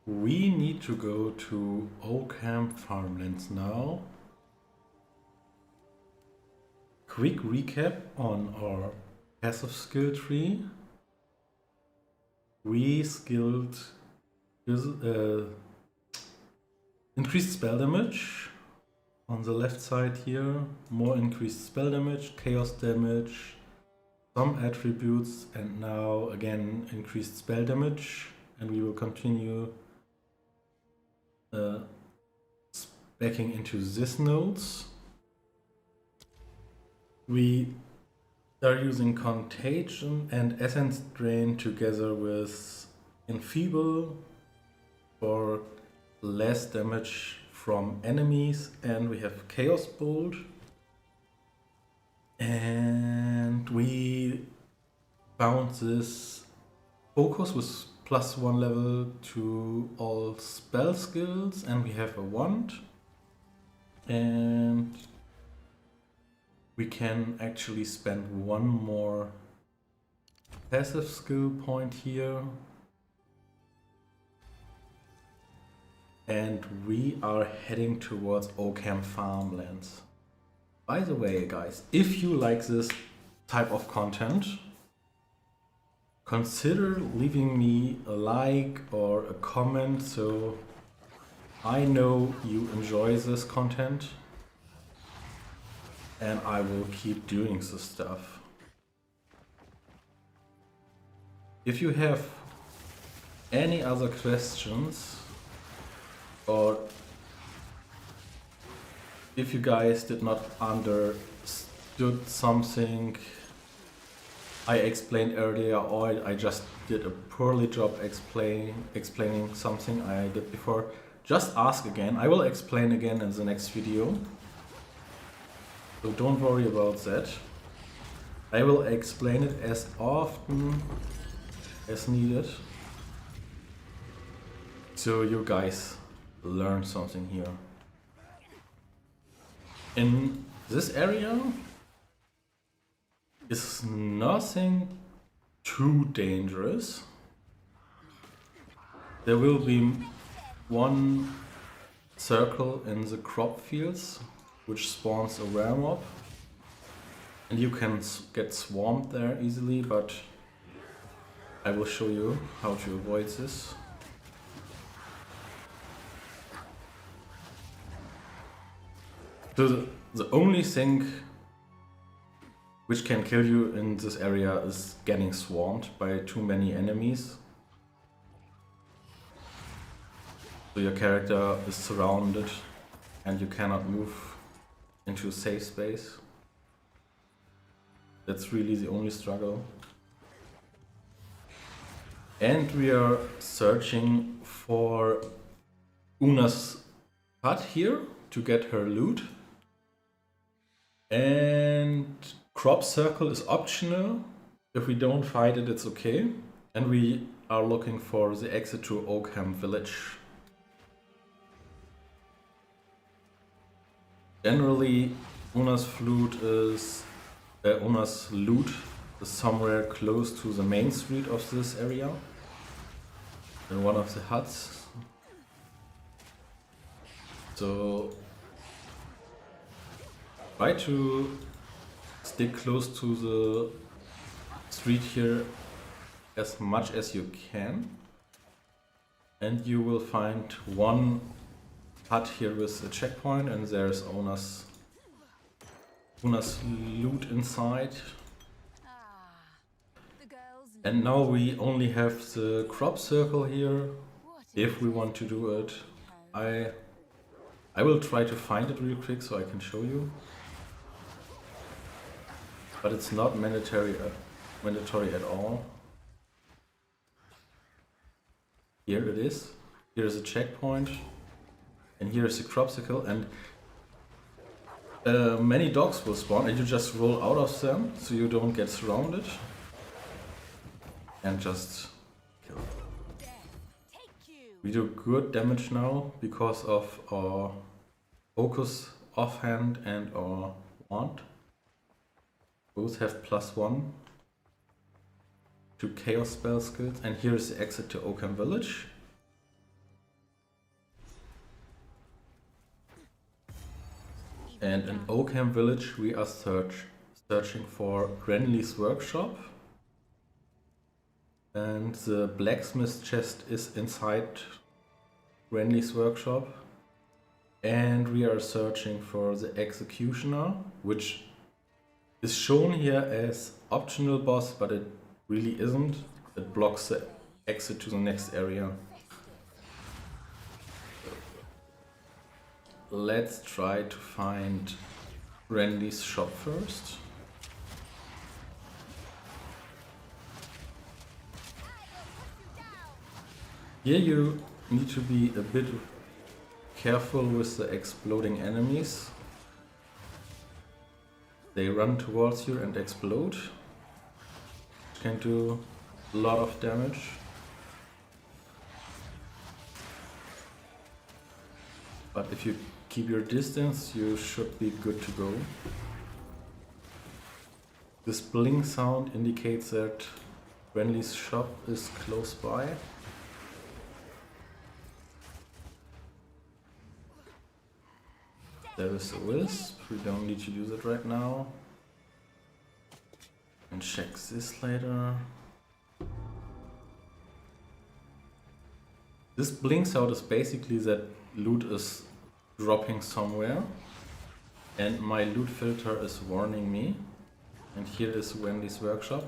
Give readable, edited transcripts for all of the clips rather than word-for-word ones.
We need to go to Oakham Farmlands now. Quick recap on our passive skill tree. We skilled increased spell damage on the left side here, more increased spell damage, chaos damage, some attributes, and now again increased spell damage, and we will continue backing into this nodes. We are using Contagion and Essence Drain together with Enfeeble for less damage from enemies, and we have Chaos Bolt. And we found this focus with +1 level to all spell skills, and we have a wand. And we can actually spend one more passive skill point here. And we are heading towards Oakham Farmlands. By the way, guys, if you like this type of content, consider leaving me a like or a comment so I know you enjoy this content. And I will keep doing this stuff. If you have any other questions, or if you guys did not understood something I explained earlier, or I just did a poorly job explaining something I did before, just ask again. I will explain again in the next video. So don't worry about that. I will explain it as often as needed, so you guys learn something here. In this area is nothing too dangerous. There will be one circle in the crop fields which spawns a rare mob, and you can get swarmed there easily, but I will show you how to avoid this. So the only thing which can kill you in this area is getting swarmed by too many enemies. So your character is surrounded and you cannot move into a safe space. That's really the only struggle. And we are searching for Una's hut here to get her loot. And crop circle is optional. If we don't find it, it's okay. And we are looking for the exit to Oakham village. Generally, Una's loot is somewhere close to the main street of this area, in one of the huts. So try to stick close to the street here as much as you can, and you will find one hut here with a checkpoint, and there's Una's loot inside. And now we only have the crop circle here. If we want to do it, I will try to find it real quick so I can show you. But it's not mandatory at all. Here it is. Here is a checkpoint. And here is the crop circle, and many dogs will spawn, and you just roll out of them so you don't get surrounded, and just kill them. We do good damage now because of our focus offhand and our wand. Both have +1 to chaos spell skills, and here is the exit to Oakham village. And in Oakham Village we are searching for Renly's workshop. And the blacksmith chest is inside Renly's workshop. And we are searching for the executioner, which is shown here as optional boss, but it really isn't. It blocks the exit to the next area. Let's try to find Renly's shop first. Here you need to be a bit careful with the exploding enemies. They run towards you and explode. Can do a lot of damage. But if you keep your distance, you should be good to go. This bling sound indicates that Renly's shop is close by. There is a wisp, we don't need to use it right now. And check this later. This blinks out is basically that loot is dropping somewhere. And my loot filter is warning me. And here is Renly's workshop.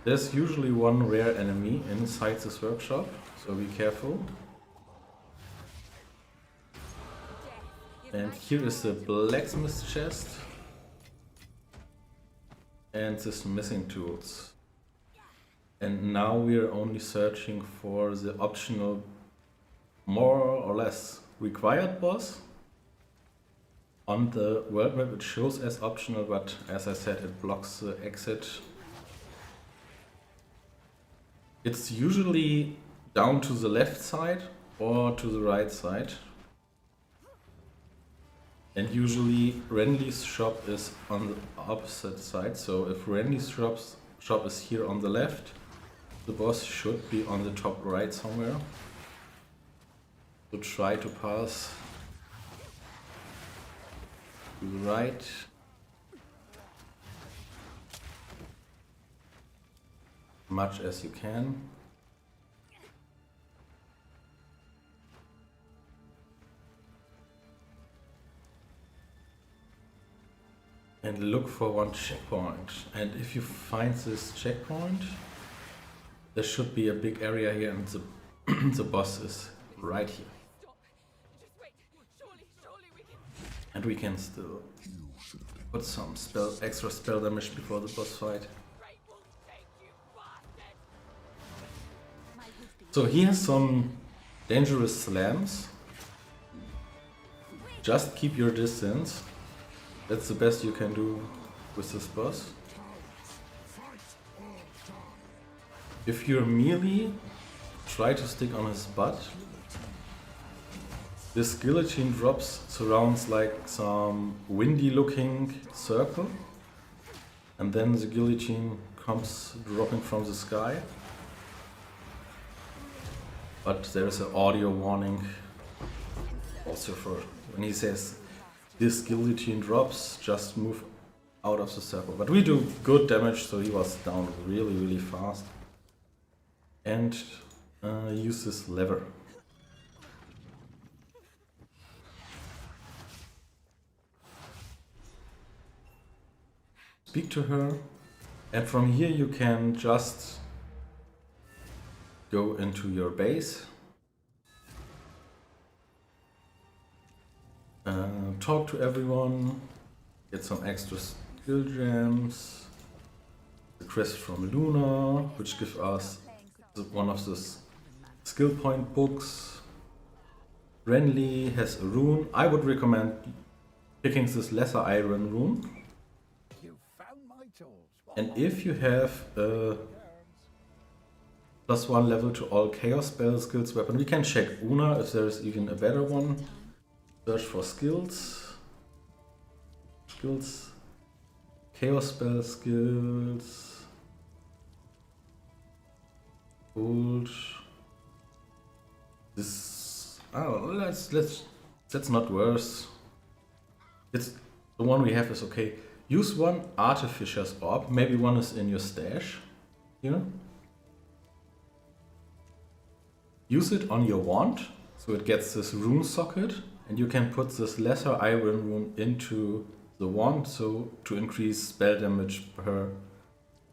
There's usually one rare enemy inside this workshop, so be careful. And here is the blacksmith chest. And this missing tools. And now we are only searching for the optional, more or less required boss. On the world map it shows as optional, but as I said, it blocks the exit. It's usually down to the left side or to the right side. And usually Renly's shop is on the opposite side, so if Renly's shop is here on the left, the boss should be on the top right somewhere. So try to pass to the right. Much as you can. And look for one checkpoint. And if you find this checkpoint, there should be a big area here, and the boss is right here. And we can still put some extra spell damage before the boss fight. So he has some dangerous slams. Just keep your distance. That's the best you can do with this boss. If you're melee, try to stick on his butt. This guillotine drops surrounds like some windy looking circle. And then the guillotine comes dropping from the sky. But there is an audio warning also for when he says this guillotine drops, just move out of the circle. But we do good damage, so he was down really fast. And use this lever. Speak to her, and from here you can just go into your base. Talk to everyone, get some extra skill gems, the crest from Luna, which gives us one of the skill point books. Renly has a rune. I would recommend picking this lesser iron rune. And if you have a +1 level to all chaos spell skills weapon, we can check Una if there is even a better one. Search for skills. Chaos spell skills. Gold. This. Oh, that's not worse. it's the one we have is okay. Use one Artificer's Orb, maybe one is in your stash here. Use it on your wand, so it gets this rune socket, and you can put this lesser iron rune into the wand, so to increase spell damage per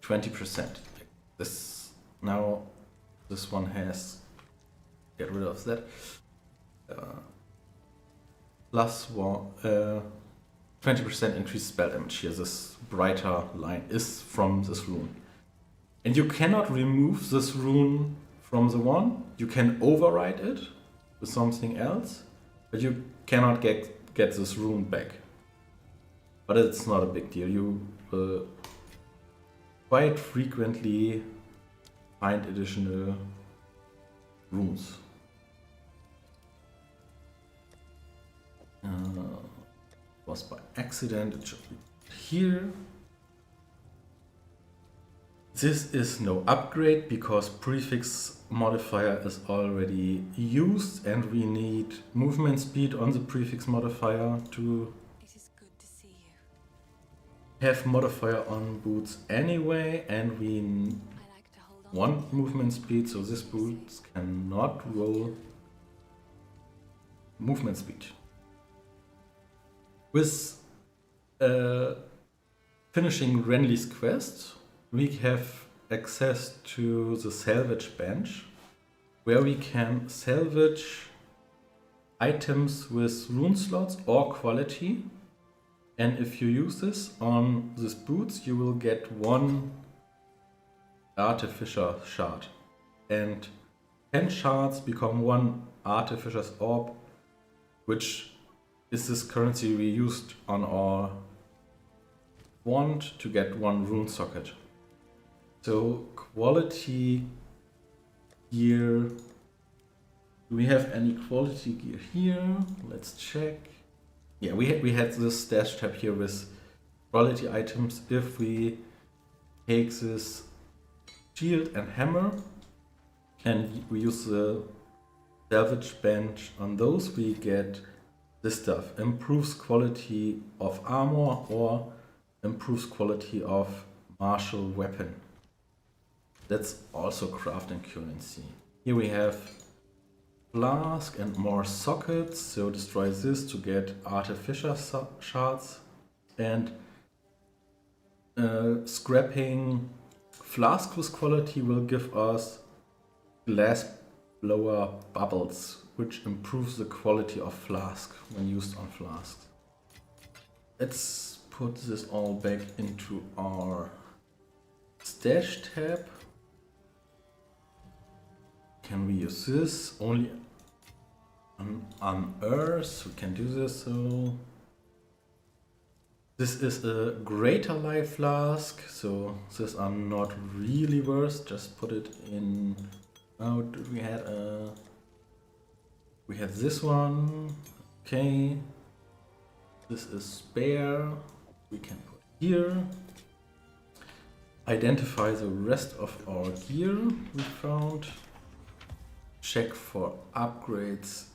20%. This now, this one has, get rid of that. Plus one, 20% increased spell damage here. This brighter line is from this rune. And you cannot remove this rune from the one. You can override it with something else, but you cannot get this rune back. But it's not a big deal. You quite frequently find additional runes. Was by accident, it should be here. This is no upgrade because prefix modifier is already used and we need movement speed on the prefix modifier to have modifier on boots anyway, and we want movement speed, so this boots cannot roll movement speed. With finishing Renly's quest, we have access to the salvage bench, where we can salvage items with rune slots or quality. And if you use this on these boots, you will get one Artificer shard. And 10 shards become one Artificer's Orb, which is this currency we used on our wand to get one rune socket. So quality gear. Do we have any quality gear here? Let's check. Yeah, we had this stash tab here with quality items. If we take this shield and hammer and we use the salvage bench on those, we get this stuff. Improves quality of armor or improves quality of martial weapon. That's also crafting currency. Here we have flask and more sockets, so destroy this to get Artificer shards, and scrapping flask with quality will give us glass blower bubbles, which improves the quality of flask when used on flasks. Let's put this all back into our stash tab. Can we use this? Only on Earth we can do this. So this is a greater life flask, so these are not really worth. Just put it in. Oh, we had this one. Okay, this is spare. We can put here. Identify the rest of our gear we found. Check for upgrades.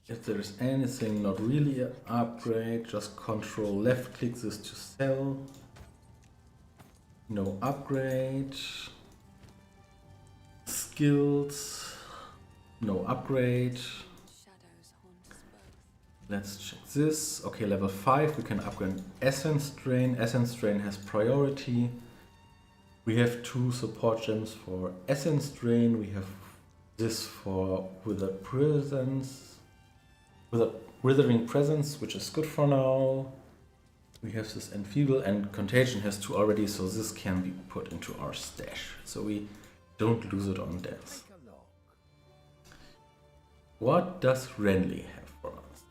If there is anything not really an upgrade, just control left click this to sell. No upgrade. Skills. No upgrade. Let's check this. Okay, level 5, we can upgrade Essence Drain. Essence Drain has priority. We have 2 support gems for Essence Drain. We have this for Withered Presence, Withering Presence, which is good for now. We have this Enfeeble, and Contagion has 2 already, so this can be put into our stash, so we don't lose it on death. What does Renly have for us?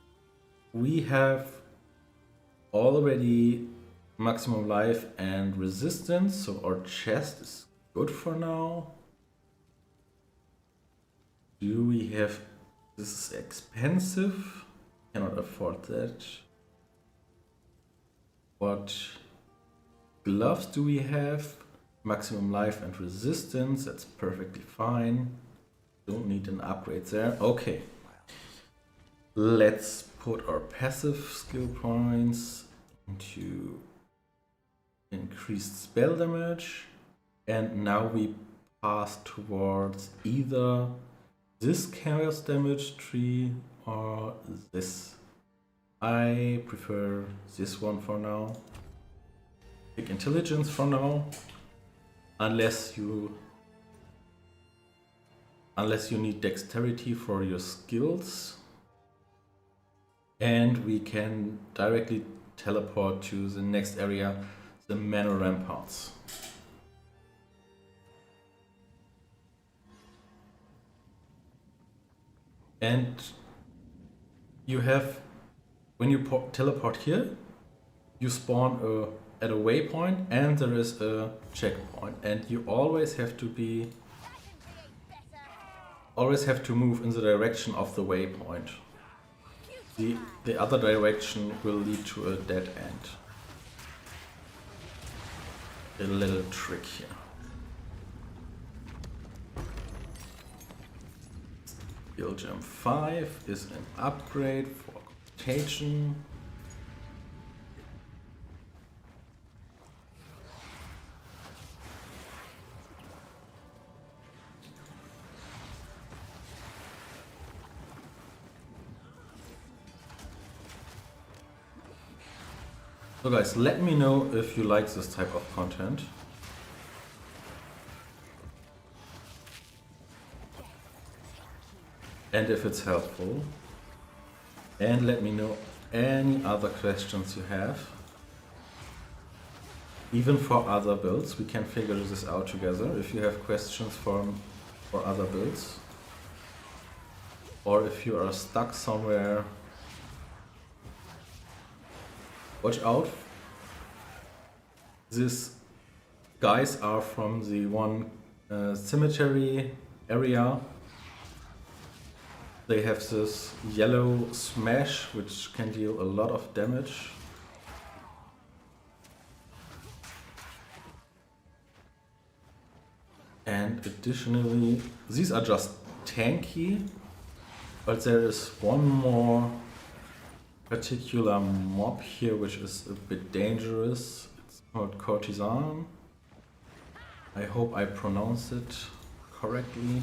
We have already maximum life and resistance, so our chest is good for now. Do we have... This is expensive. Cannot afford that. What gloves do we have? Maximum life and resistance. That's perfectly fine. Don't need an upgrade there. Okay. Let's put our passive skill points into increased spell damage, and now we pass towards either this chaos damage tree or this. I prefer this one for now. Pick intelligence for now, unless you need dexterity for your skills, and we can directly teleport to the next area, the Manor Ramparts. And you have, when you teleport here, you spawn at a waypoint, and there is a checkpoint, and you always have to move in the direction of the waypoint. The other direction will lead to a dead end. A little trick here. Skill Gem 5 is an upgrade for Contagion. So guys, let me know if you like this type of content. And if it's helpful. And let me know any other questions you have. Even for other builds, we can figure this out together. If you have questions for other builds. Or if you are stuck somewhere, watch out. These guys are from the one cemetery area. They have this yellow smash, which can deal a lot of damage. And additionally, these are just tanky, but there is one more particular mob here which is a bit dangerous. It's called Courtesan. I hope I pronounced it correctly.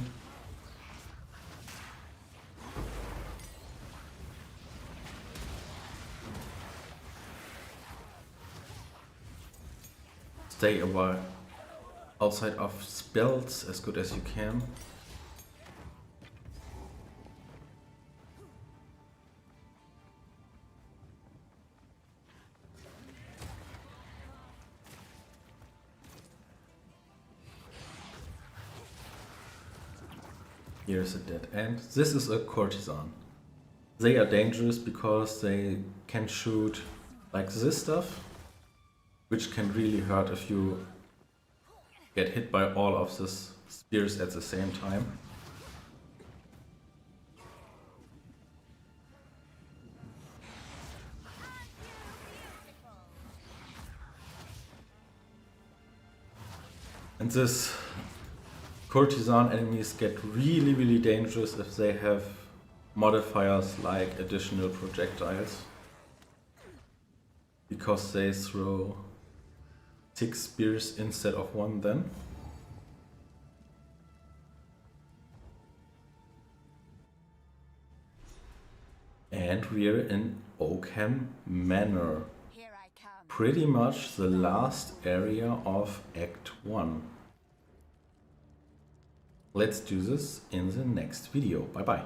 Stay a while outside of spells as good as you can. Here's a dead end. This is a Courtesan. They are dangerous because they can shoot like this stuff, which can really hurt if you get hit by all of these spears at the same time. And this Courtesan enemies get really, really dangerous if they have modifiers like additional projectiles, because they throw 6 spears instead of 1 then. And we're in Oakham Manor. Pretty much the last area of Act 1. Let's do this in the next video. Bye bye.